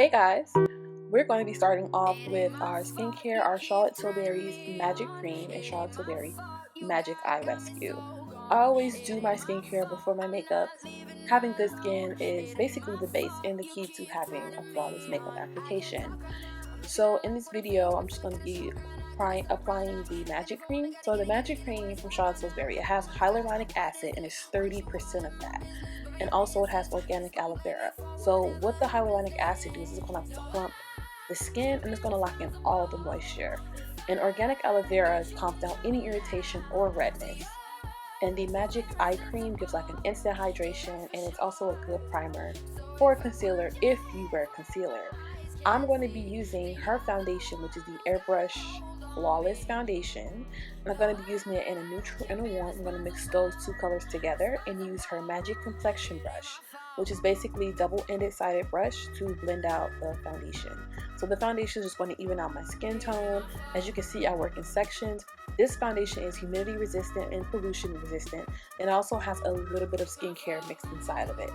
Hey guys, we're going to be starting off with our skincare, our Charlotte Tilbury's Magic Cream and Charlotte Tilbury Magic Eye Rescue. I always do my skincare before my makeup. Having good skin is basically the base and the key to having a flawless makeup application. So in this video, I'm just going to be applying the Magic Cream. So the Magic Cream from Charlotte Tilbury, it has hyaluronic acid and it's 30% of that. And also it has organic aloe vera. So what the hyaluronic acid does is it's going to plump the skin and it's going to lock in all the moisture. And organic aloe vera calms down any irritation or redness. And the Magic Eye Cream gives like an instant hydration, and it's also a good primer for a concealer if you wear concealer. I'm going to be using her foundation, which is the Airbrush Flawless Foundation. And I'm going to be using it in a neutral and a warm. I'm going to mix those two colors together and use her Magic Complexion Brush, which is basically double-ended sided brush to blend out the foundation. So the foundation is just going to even out my skin tone. As you can see, I work in sections. This foundation is humidity resistant and pollution resistant, and also has a little bit of skincare mixed inside of it.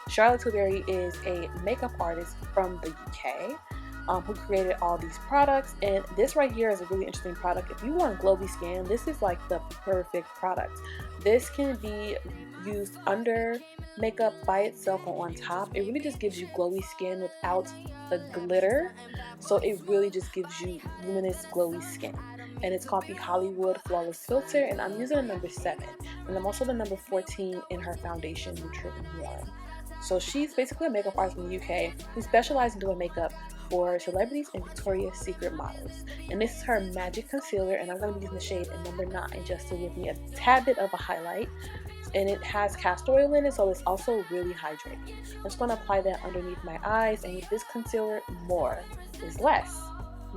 Charlotte Tilbury is a makeup artist from the UK who created all these products, and this right here is a really interesting product. If you want glowy skin, this is like the perfect product. This can be used under makeup by itself or on top. It really just gives you glowy skin without the glitter, so it really just gives you luminous glowy skin. And it's called the Hollywood Flawless Filter, and I'm using a number 7, and I'm also the number 14 in her foundation neutral and warm. So she's basically a makeup artist from the UK who specializes in doing makeup for celebrities and Victoria's Secret models. And this is her Magic Concealer, and I'm going to be using the shade in number 9 just to give me a tad bit of a highlight. And it has castor oil in it, so it's also really hydrating. I'm just going to apply that underneath my eyes, and with this concealer, more is less.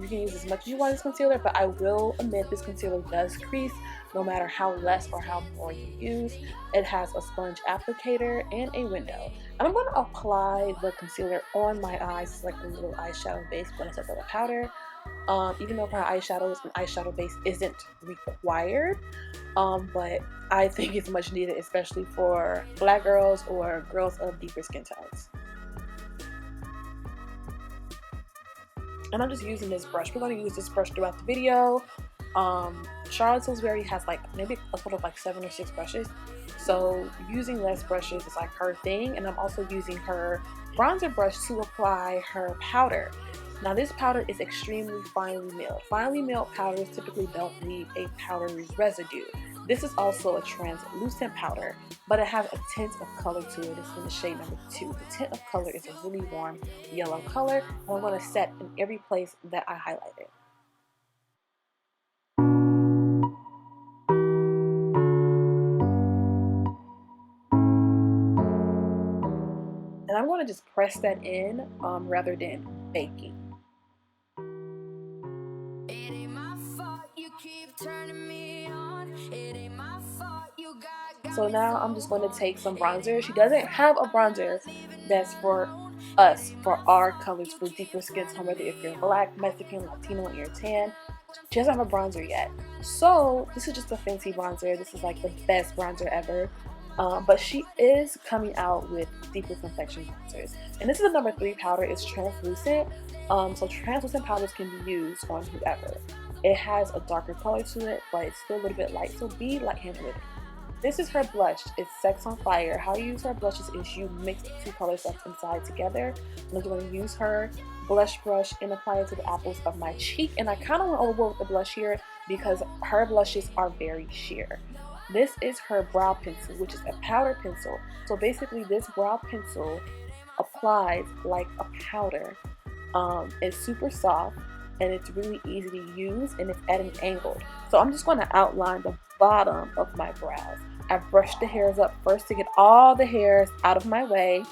You can use as much as you want this concealer, but I will admit this concealer does crease no matter how less or how more you use. It has a sponge applicator and a window. And I'm going to apply the concealer on my eyes. It's like a little eyeshadow base when I set up a powder. Even though for eyeshadows, an eyeshadow base isn't required, but I think it's much needed, especially for black girls or girls of deeper skin tones. And I'm just using this brush. We're going to use this brush throughout the video. Charlotte Tilbury has like maybe a total of like 7 or 6 brushes, so using less brushes is like her thing. And I'm also using her bronzer brush to apply her powder. Now this powder is extremely finely milled. Finely milled powders typically don't leave a powdery residue. This is also a translucent powder, but it has a tint of color to it. It's in the shade number 2. The tint of color is a really warm yellow color, and I'm going to set in every place that I highlighted. And I'm going to just press that in rather than baking. So now I'm just going to take some bronzer. She doesn't have a bronzer that's for us, for our colors, for deeper skin tone, whether if you're black, Mexican, Latino, or you're tan. She doesn't have a bronzer yet. So this is just a fancy bronzer. This is like the best bronzer ever. But she is coming out with deeper complexion bronzers. And this is a number 3 powder. It's translucent. So translucent powders can be used on whoever. It has a darker color to it, but it's still a little bit light. So be light-handed with it. This is her blush. It's Sex on Fire. How you use her blushes is you mix the 2 colors up inside together. I'm going to use her blush brush and apply it to the apples of my cheek. And I kind of went overboard with the blush here because her blushes are very sheer. This is her brow pencil, which is a powder pencil. So basically this brow pencil applies like a powder. It's super soft and it's really easy to use, and it's at an angle. So I'm just going to outline the bottom of my brows. I brushed the hairs up first to get all the hairs out of my way,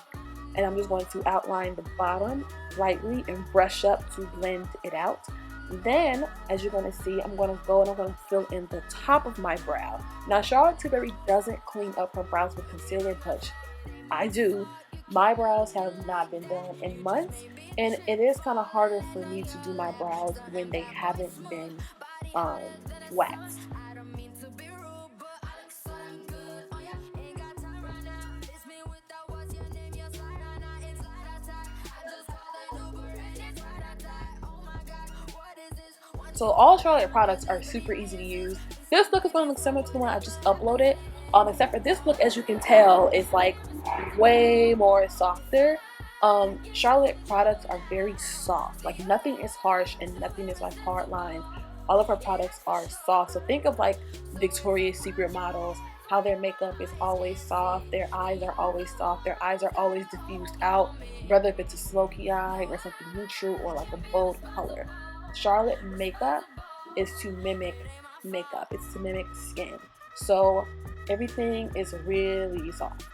and I'm just going to outline the bottom lightly and brush up to blend it out. Then, as you're going to see, I'm going to go and I'm going to fill in the top of my brow. Now, Charlotte Tilbury doesn't clean up her brows with concealer, but I do. My brows have not been done in months, and it is kind of harder for me to do my brows when they haven't been waxed. So all Charlotte products are super easy to use. This look is going to look similar to the one I just uploaded, except for this look, as you can tell, is like way more softer. Charlotte products are very soft. Like nothing is harsh and nothing is like hard lines. All of her products are soft. So think of like Victoria's Secret models, how their makeup is always soft, their eyes are always soft, their eyes are always diffused out, whether if it's a smoky eye or something neutral or like a bold color. Charlotte makeup is to mimic makeup, it's to mimic skin. So everything is really soft.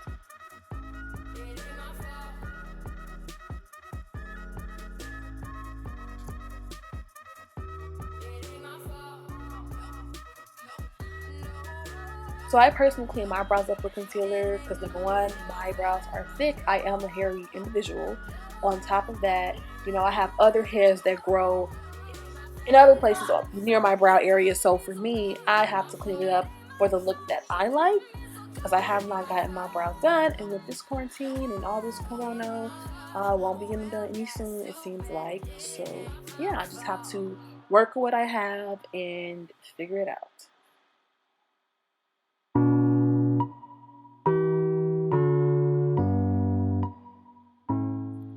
So I personally clean my brows up with concealer because number one, my brows are thick. I am a hairy individual. On top of that, you know, I have other hairs that grow in other places near my brow area. So for me, I have to clean it up for the look that I like because I have not gotten my brows done. And with this quarantine and all this corona, I won't be getting done any soon, it seems like. So yeah, I just have to work with what I have and figure it out.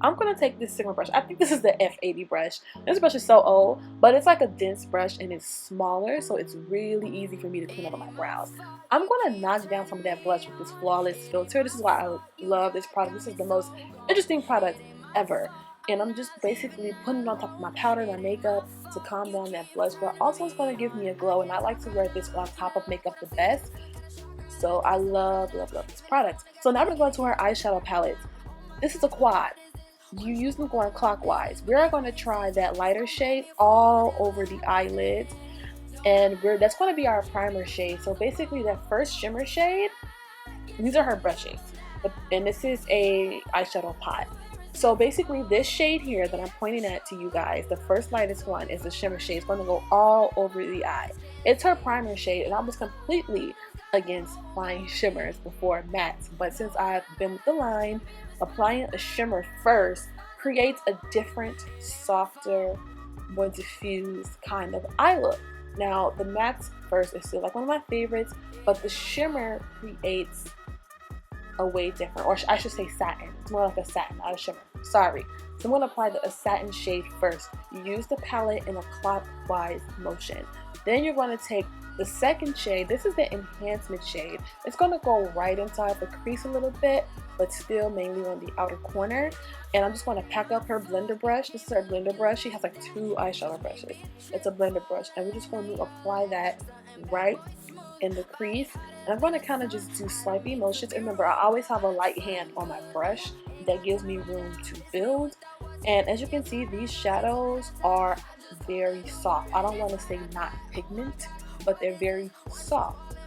I'm going to take this Sigma brush. I think this is the F80 brush. This brush is so old, but it's like a dense brush and it's smaller, so it's really easy for me to clean up my brows. I'm going to knock down some of that blush with this Flawless filter. This is why I love this product. This is the most interesting product ever. And I'm just basically putting it on top of my powder, my makeup to calm down that blush, but also it's going to give me a glow, and I like to wear this on top of makeup the best. So I love, love, love this product. So now we're going to go into our eyeshadow palette. This is a quad. You use them going clockwise. We're going to try that lighter shade all over the eyelids, and that's going to be our primer shade. So basically that first shimmer shade, these are her brushes, and this is a eyeshadow pot. So basically this shade here that I'm pointing at to you guys, the first lightest one is the shimmer shade. It's going to go all over the eye. It's her primer shade, and I was completely against applying shimmers before mattes, but since I've been with the line, applying a shimmer first creates a different, softer, more diffused kind of eye look. Now the matte first is still like one of my favorites, but the shimmer creates a way different, or I should say satin. It's more like a satin, not a shimmer. Sorry. So I'm going to apply a satin shade first. You use the palette in a clockwise motion. Then you're going to take the second shade. This is the enhancement shade. It's going to go right inside the crease a little bit, but still mainly on the outer corner. And I'm just going to pack up her blender brush. This is her blender brush. She has like 2 eyeshadow brushes. It's a blender brush, and we're just going to apply that right in the crease. And I'm going to kind of just do swipey motions. And remember, I always have a light hand on my brush. That gives me room to build. And as you can see, these shadows are very soft. I don't want to say not pigment, but they're very soft.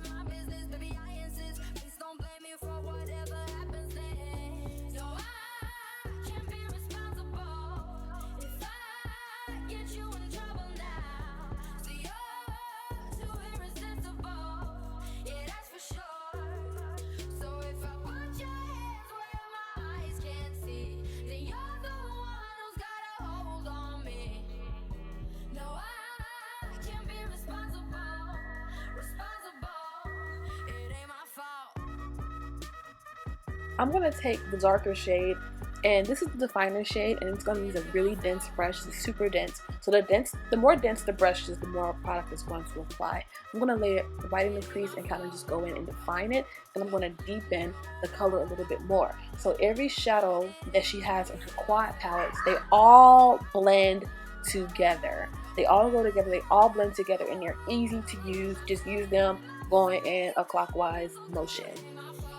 I'm going to take the darker shade, and this is the definer shade, and it's going to use a really dense brush. It's super dense. So the more dense the brush is, the more product is going to apply. I'm going to lay it right in the crease and kind of just go in and define it, and I'm going to deepen the color a little bit more. So every shadow that she has in her quad palettes, they all blend together. They all go together, they all blend together, and they're easy to use. Just use them going in a clockwise motion.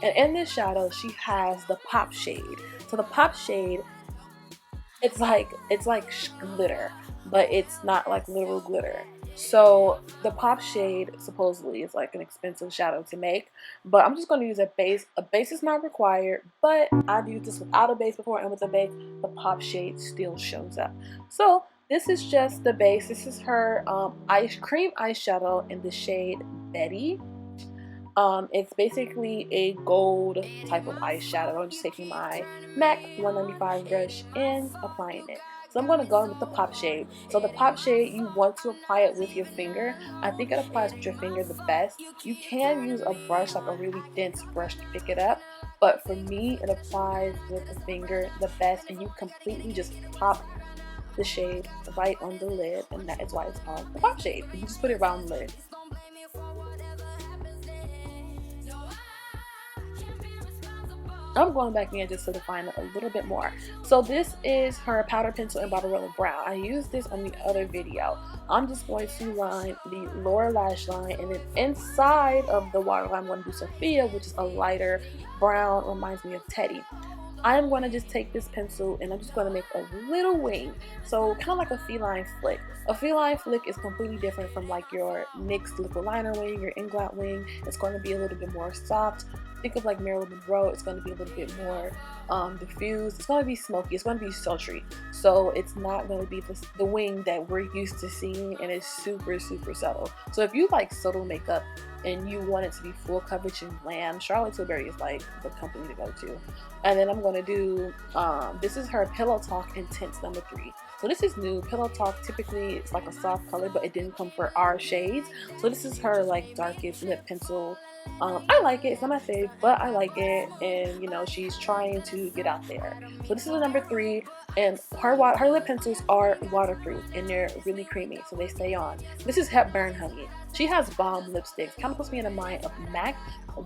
And in this shadow, she has the pop shade. So the pop shade, it's like glitter, but it's not like literal glitter. So the pop shade supposedly is like an expensive shadow to make, but I'm just going to use a base. A base is not required, but I've used this without a base before, and with a base, the pop shade still shows up. So this is just the base. This is her cream eyeshadow in the shade Betty. It's basically a gold type of eyeshadow. I'm just taking my MAC 195 brush and applying it. So I'm going to go in with the pop shade. So the pop shade, you want to apply it with your finger. I think it applies with your finger the best. You can use a brush, like a really dense brush, to pick it up, but for me it applies with the finger the best, and you completely just pop the shade right on the lid, and that is why it's called the pop shade. You just put it around the lid. I'm going back in just to define it a little bit more. So this is her powder pencil in Barberella Brown. I used this on the other video. I'm just going to line the lower lash line, and then inside of the waterline I'm going to do Sophia, which is a lighter brown, reminds me of Teddy. I'm going to just take this pencil and I'm just going to make a little wing. So kind of like a feline flick. A feline flick is completely different from like your NYX liquid liner wing, your inglot wing. It's going to be a little bit more soft. Think of like Marilyn Monroe. It's going to be a little bit more diffused. It's going to be smoky. It's going to be sultry. So it's not going to be the wing that we're used to seeing, and it's super, super subtle. So if you like subtle makeup and you want it to be full coverage and glam, Charlotte Tilbury is like the company to go to. And then I'm going to do, this is her Pillow Talk Intense number 3. So this is new. Pillow Talk typically it's like a soft color, but it didn't come for our shades. So this is her like darkest lip pencil. I like it. It's not my fave, but I like it. And you know, she's trying to get out there. So this is the number 3, and her lip pencils are waterproof and they're really creamy, so they stay on. This is Hepburn Honey. She has bomb lipsticks. Kind of puts me in the mind of MAC,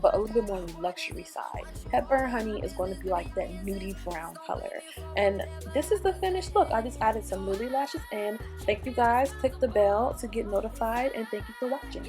but a little bit more on the luxury side. Hepburn Honey is going to be like that nudie brown color. And this is the finished look. I just added some Lily lashes in. Thank you guys. Click the bell to get notified, and thank you for watching.